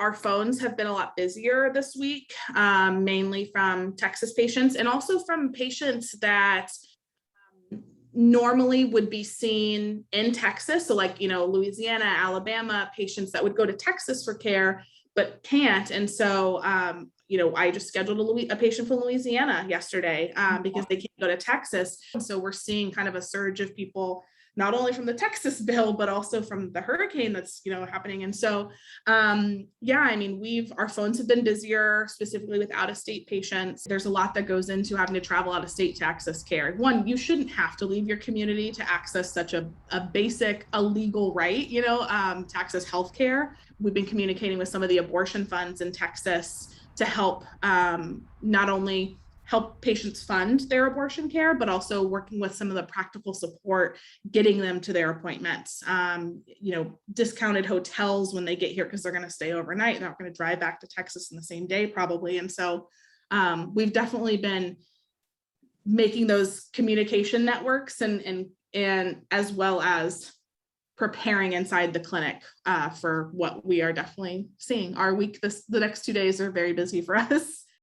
our phones have been a lot busier this week, mainly from Texas patients and also from patients that normally would be seen in Texas. So like, Louisiana, Alabama, patients that would go to Texas for care, but can't. And so, I just scheduled a patient from Louisiana yesterday because they can't go to Texas. And so we're seeing kind of a surge of people, not only from the Texas bill, but also from the hurricane that's, happening. And so, our phones have been busier, specifically with out-of-state patients. There's a lot that goes into having to travel out of state to access care. One, you shouldn't have to leave your community to access such a basic, a legal right, to access healthcare. We've been communicating with some of the abortion funds in Texas to help not only help patients fund their abortion care, but also working with some of the practical support, getting them to their appointments, discounted hotels when they get here because they're going to stay overnight. They're not going to drive back to Texas in the same day probably. And so we've definitely been making those communication networks and as well as preparing inside the clinic for what we are definitely seeing. Our week, the next 2 days are very busy for us.